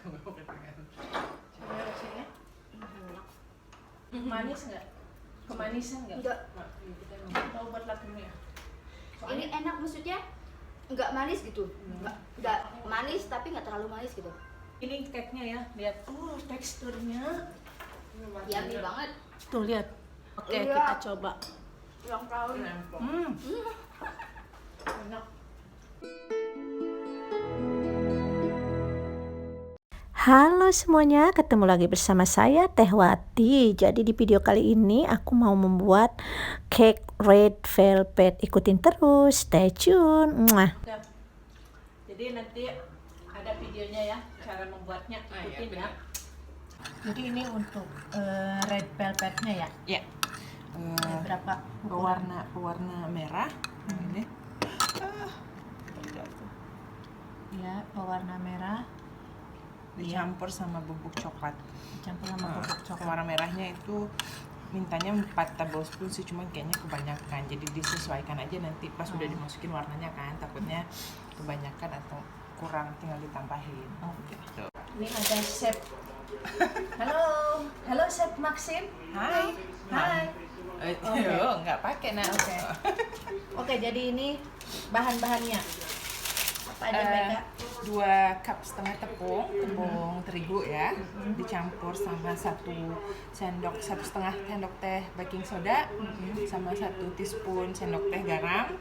Coba rasanya. Manis nggak? Kemanisan nggak? Enggak. Mau buat lakunya ya? Ini enak, maksudnya nggak manis gitu. Nggak manis tapi nggak terlalu manis gitu. Ini cake-nya ya, lihat. Teksturnya. Yummy banget. Tuh lihat. Oke, Iya. kita coba. Ulang tahun. Enak. Halo semuanya, ketemu lagi bersama saya Teh Wati. Jadi di video kali ini aku mau membuat cake red velvet. Ikutin terus, stay tune. Mwah. Jadi nanti ada videonya ya, cara membuatnya, ikutin ya. Jadi ini untuk red velvetnya ya. Ya. Berapa? Pewarna merah. Ini. Ya, pewarna merah Dicampur sama bubuk coklat. dicampur sama bubuk coklat. Warna merahnya itu mintanya 4 tablespoon sih, cuman kayaknya kebanyakan. Jadi disesuaikan aja nanti pas udah dimasukin warnanya kan. Takutnya kebanyakan atau kurang, tinggal ditambahin. Gitu. Ini ada chef. Halo chef Maxim. Hai. Hai. Oh, nggak pakai nah. Oke, jadi ini bahan-bahannya apa aja mereka? 2,5 cup tepung terigu ya, dicampur sama 1 sendok 1,5 sendok teh baking soda, sama 1 teaspoon sendok teh garam,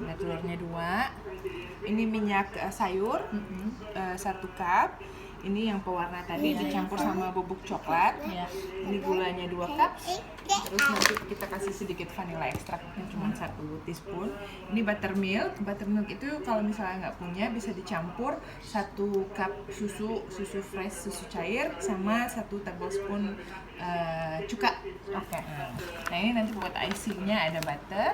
ada telurnya 2. Ini minyak sayur 1 cup. Ini yang pewarna tadi dicampur sama bubuk coklat. Ya. Ini gulanya 2 cup. Terus nanti kita kasih sedikit vanilla extract, cuma 1 teaspoon. Ini buttermilk. Buttermilk itu kalau misalnya nggak punya bisa dicampur 1 cup susu fresh, susu cair, sama 1 tablespoon cuka. Oke. Nah ini nanti buat icingnya ada butter,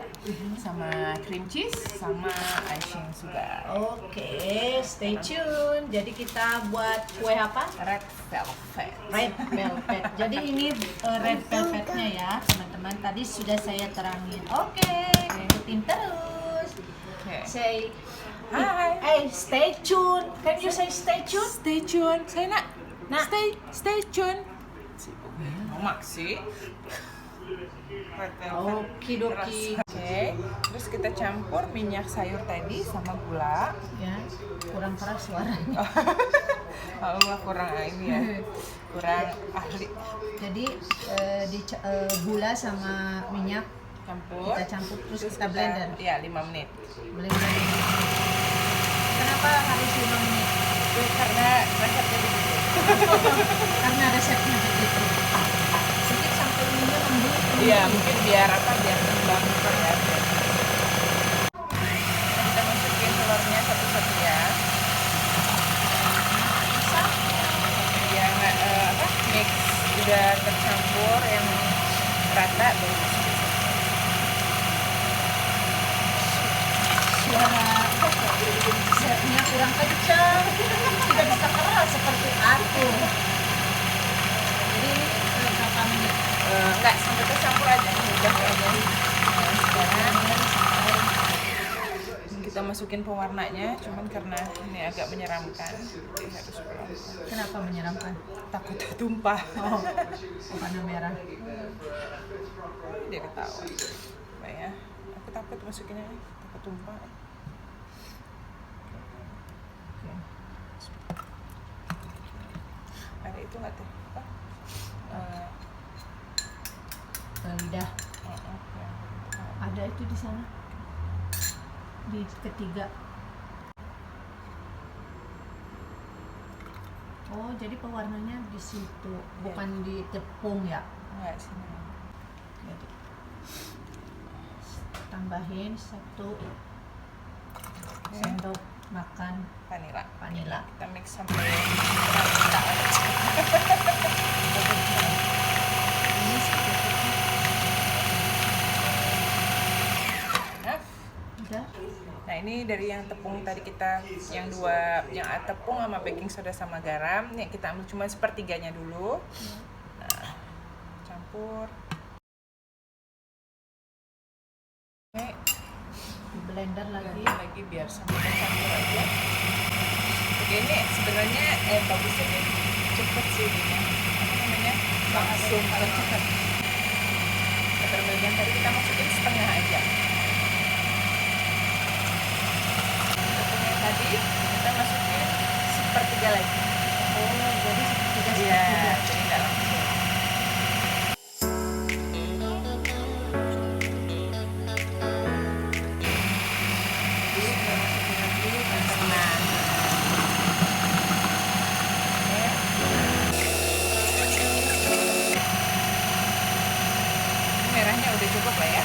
sama cream cheese, sama icing sugar. Oke, stay tune. Jadi kita buat kue apa? Red velvet. Red velvet. Jadi ini red velvetnya ya, teman-teman. Tadi sudah saya terangin. Oke, ikutin terus. Oke. Say Hi. stay tune. Can you say stay tune? Stay tune. Saya nak. Nak. Stay tune. Mak sih. Red velvet. Okidoki. Oke. Terus kita campur minyak sayur tadi sama gula. Ya, kurang keras suaranya. Allah kurang ini ya. Kurang ahli. Jadi gula sama minyak Campur. kita campur terus kita blender. Iya, 5 menit. Blender. Kenapa harus 5 menit? Karena resepnya begitu. Karena resepnya begitu. Sedikit sampai ininya lembut. Iya, mungkin biar kembang ya. Kita masukin telurnya satu-satu ya. Yang mix udah tercampur yang rata baru masukin. Suara chefnya kurang kencang. Tidak bisa keras seperti aku. Jadi ini berapa menit? Enggak, sampai tercampur aja. Udah aja. Nah, sekarang kita masukin pewarnanya, cuman karena ini agak menyeramkan, jadi harus pelan-pelan. Kenapa menyeramkan? Takut tumpah. Oh, warna merah. Dia ketawa. Coba ya. Aku takut masukinnya, takut tumpah. Oke. Ada itu nggak tuh? Apa? Lidah. Ya. Ada itu di sana. Di ketiga. Oh, jadi pewarnanya di situ, bukan di tepung ya. Enggak sini. Jadi tambahin 1 sendok makan Vanilla. vanila. Kita mix sampai rata. Ini sedikit. Udah. Nah ini dari yang tepung tadi kita yang tepung sama baking soda sama garam, nih kita ambil cuma sepertiganya dulu. Nah, campur. Oke, Di blender lagi biar sampai tercampur aja. Oke, ini sebenarnya bagus aja. cepet sih ini ya. Apa namanya? Langsung kalau cepet. Bagian tadi kita masukin setengah aja. Tepungnya tadi kita masukin 1/3 lagi. Oh, jadi sepertiga Iya, sepertiga. jadi nggak langsung. Jadi kita masukin lagi setengah. Merahnya udah cukup lah ya.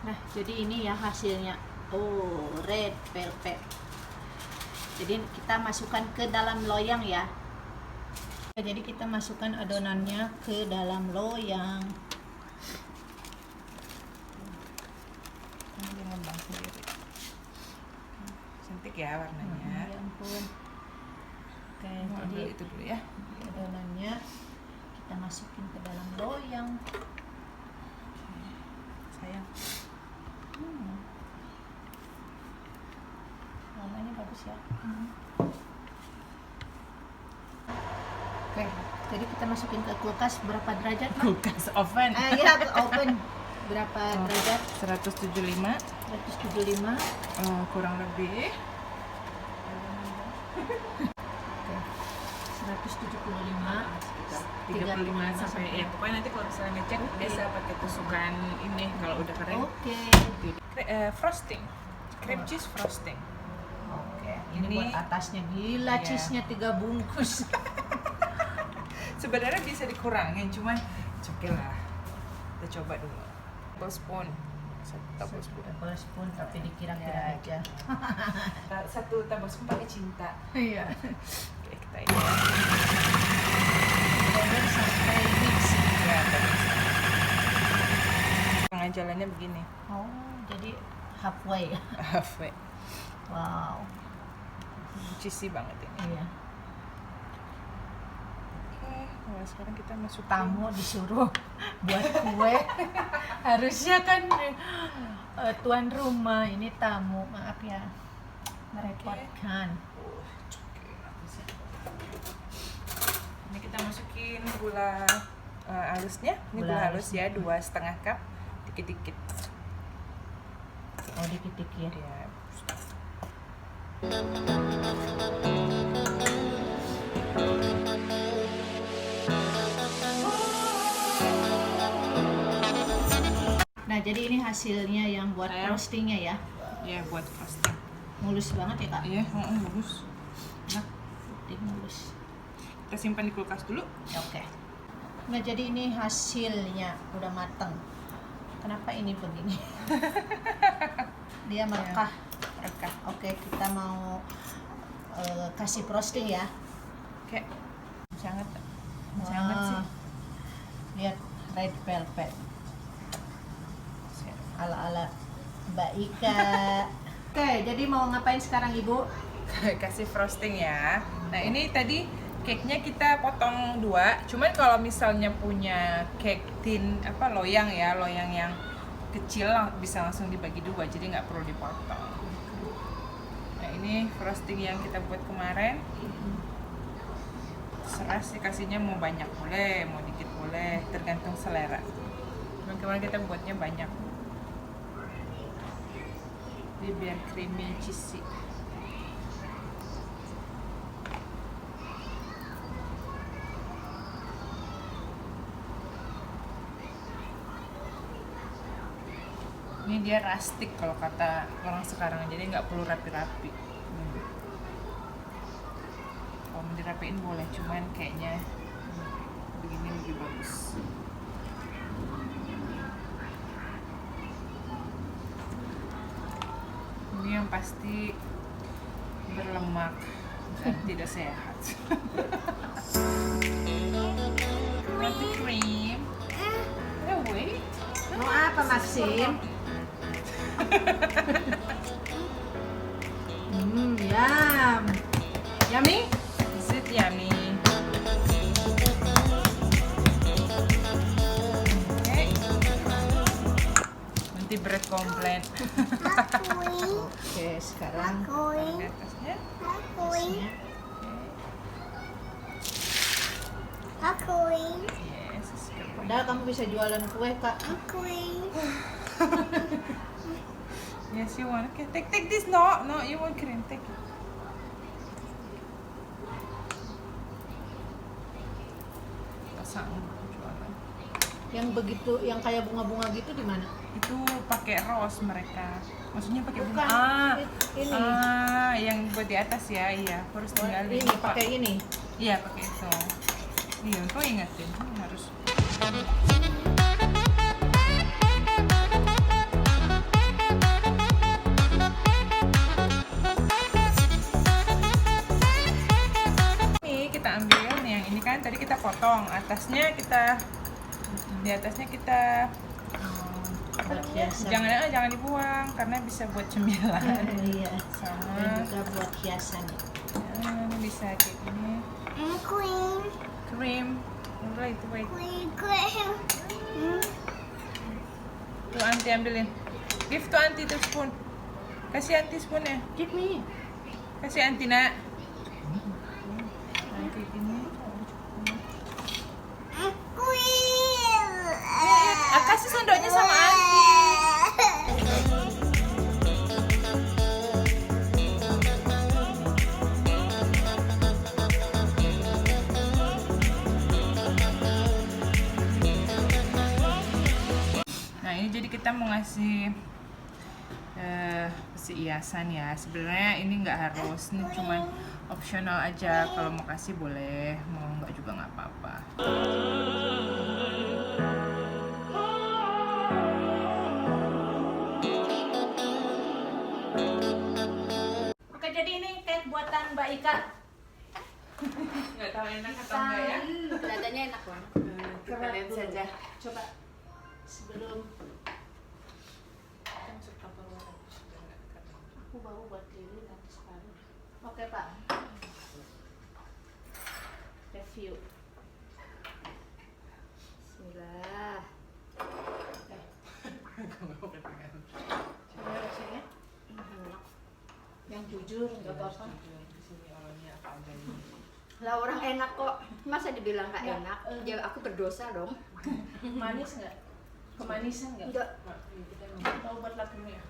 Nah, jadi ini ya hasilnya. Oh, red velvet. Jadi kita masukkan ke dalam loyang ya. Jadi kita masukkan adonannya ke dalam loyang. Ini dia ngembang sendiri. Cantik ya warnanya. Ya ampun. Oke, Mau jadi ambil itu dulu ya. adonannya kita masukin ke dalam loyang. Sayang. Warnanya bagus ya. Oke, jadi kita masukin ke kulkas berapa derajat, Mak? Kulkas oven. Ya, ke oven berapa derajat? 175 175. kurang lebih. Oke. 175. 35 sampai ya pokoknya nanti kalau misalnya ngecek biasa pakai tusukan ini kalau udah kering. Oke. Frosting, cream cheese frosting. Oke, ini Ini- buat atasnya gila, Iya. cheese-nya 3 bungkus. Sebenarnya bisa dikurangin, cuman oke lah. Kita coba dulu. Tablespoon, 1 tablespoon. Tablespoon tapi dikira-kira Ya, aja. 1 tablespoon pakai cinta. Iya. Oke, kita ini ya. Kemudian sampai mix. Ya, bagus. Tengah jalannya begini. Oh, jadi halfway. Halfway. Wow. Cheesy banget ini. Iya. Oke, nah sekarang kita masuk Tamu disuruh buat kue. Harusnya kan tuan rumah, ini tamu, maaf ya, merepotkan. Ini kita masukin gula halusnya. Ini Gula gula halus halusnya. ya, 2,5 cup, dikit-dikit. Oh, dikit-dikit. Ya. Nah, jadi ini hasilnya yang buat Ayo. roastingnya ya. Ya, buat frosting. Mulus banget ya, Kak. Iya, bagus. Nah, Putih mulus. kita simpan di kulkas dulu. Oke. Nah, jadi ini hasilnya udah mateng. Kenapa ini begini? Dia merekah. Rekah. Oke, kita mau kasih frosting ya. Oke. Sangat Wah. sangat sih. Lihat red velvet ala-ala Mbak Ika. Oke, jadi mau ngapain sekarang, Ibu? Kasih frosting ya. Nah, ini tadi cake-nya kita potong 2. Cuman kalau misalnya punya cake tin loyang ya, loyang yang kecil bisa langsung dibagi 2, jadi nggak perlu dipotong. Nah, ini frosting yang kita buat kemarin. Serah sih kasihnya, mau banyak boleh, mau dikit boleh, tergantung selera. Cuman kemarin kita buatnya banyak. Jadi biar creamy cheesy. Ini dia rustic kalau kata orang sekarang, jadi nggak perlu rapi-rapi. Kalau mau dirapiin boleh, cuman kayaknya begini lebih bagus. Ini yang pasti berlemak dan tidak sehat. Roti cream. Wait. Mau apa, Maxim? Yum. Yummy? Is it yummy? Okay. Nanti bread komplain. Oke, sekarang taruh di atasnya. atasnya. Yes, it's good. Padahal kamu bisa jualan kue, Kak. Yes, you want. Okay, take this. No, you want cream. Take it. Pasang jualan. Yang begitu, yang kayak bunga-bunga gitu di mana? Itu pakai rose mereka. Maksudnya pakai bunga. Bukan, ini. Yang buat di atas ya, iya. Harus tinggal Ini pakai ini. Iya, pakai itu. Iya, kau ingetin harus. Ini kita ambil nih yang ini kan tadi kita potong, di atasnya kita Buat hiasan. jangan dibuang karena bisa buat cemilan. Iya. Dan Sama juga buat hiasan. ini bisa kayak gini. Cream. Wait. Tuh Aunty ambilin. Give to Aunty tuh spoon. Kasih Aunty spoonnya. Give me. Kasih Aunty nak. Aunty gini. Kasih sendoknya sama Aunty. Nah ini jadi kita mau ngasih hiasan ya. Sebenarnya ini nggak harus, ini cuman opsional aja. Kalau mau kasih boleh, mau nggak juga nggak apa-apa. Oke, jadi ini cake buatan Mbak Ika. Nggak tahu enak atau enggak ya? Kelihatannya enak banget. Kita lihat dulu. saja. Coba sebelum aku baru buat Lili nanti separuh. Oke, Pak. Review. Bismillah. Coba rasanya. Yang jujur nggak apa-apa. Lah orang enak kok. Masa dibilang nggak enak? Ya aku berdosa dong. Manis nggak? Kemanisan nggak? Enggak. Tahu buat lakunya.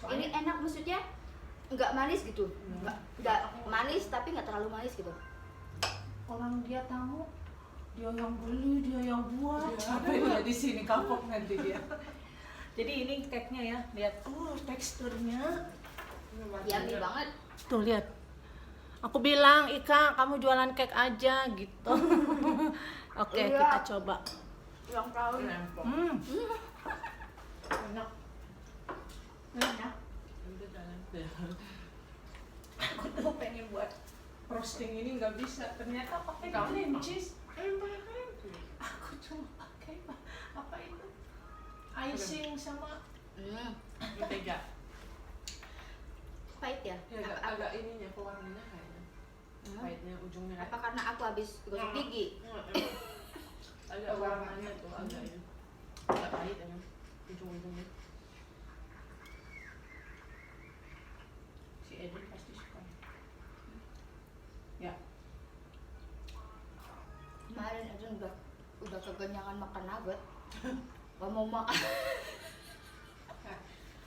Ini enak maksudnya nggak manis gitu. Nggak manis tapi nggak terlalu manis gitu. Orang dia tahu, dia yang beli, dia yang buat. Apa ya di sini kapok nanti dia. Jadi ini cake-nya ya, lihat. Teksturnya. Yummy banget. Tuh lihat. Aku bilang, Ika, kamu jualan cake aja gitu. Oke, Iya. kita coba. Ulang tahun. Enak. Enak. Aku tuh pengen buat roasting ini nggak bisa. Ternyata pakai cream cheese. Aku cuma pakai apa itu? Icing sama Mentega. Pahit ya? Agak ininya pewarnanya kayaknya. Pahitnya ujungnya. Apa karena aku habis gosok gigi? Agak warnanya tuh agaknya. Agak pahit emang ujung-ujungnya. si Edwin pasti suka. Ya. Kemarin itu udah kekenyangan makan nugget. Gak mau makan.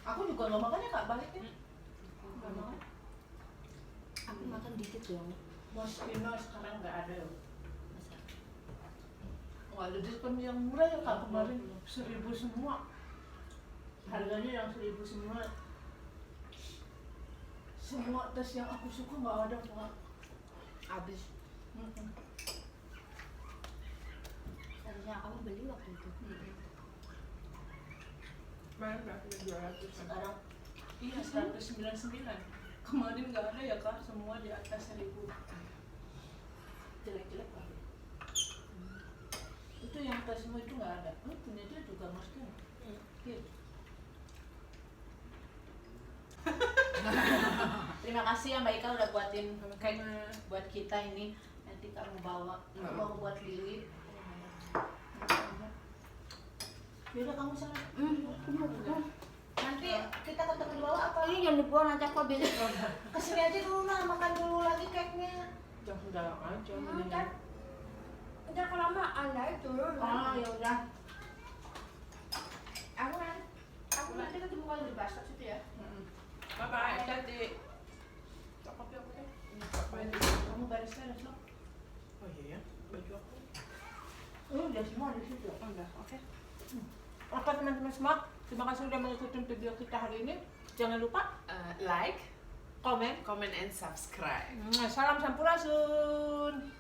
Aku juga nggak makan ya, Kak, baliknya. Nggak mau. Aku makan dikit dong. Moschino sekarang nggak ada loh. Masa? Nggak ada diskon yang murah ya, Kak, kemarin 1.000 semua. Harganya yang 1.000 semua. Semua tes yang aku suka nggak ada, Kak. Habis. Harusnya kamu beli waktu itu. Kemarin berapa? 200. Sekarang iya 199. Kemarin nggak ada ya, Kak, semua di atas 1.000. Jelek-jelek Kak. Itu yang tes semua itu nggak ada. Punya dia juga Moschino. Iya. Terima kasih ya Mbak Ika udah buatin cake buat kita ini. Nanti kamu bawa. Aku bawa buat Lili. Yaudah kamu sana. Nanti kita ketemu di bawah apa ini jangan dibuang, nanti aku habis. Kesini aja dulu lah, makan dulu lagi cake-nya. Jangan dalam aja. Ntar kelamaan lah itu. Oh ya udah. Aku nanti ketemu kalau di basah situ ya. Bye bye, cantik. Kopi aku deh. Kamu barisnya udah selesai. Oh iya ya, baju aku. Udah semua di situ. Udah, oke. Oke teman-teman semua, terima kasih sudah mengikuti video kita hari ini. Jangan lupa Like, komen. comment, and subscribe. Salam sampurasun.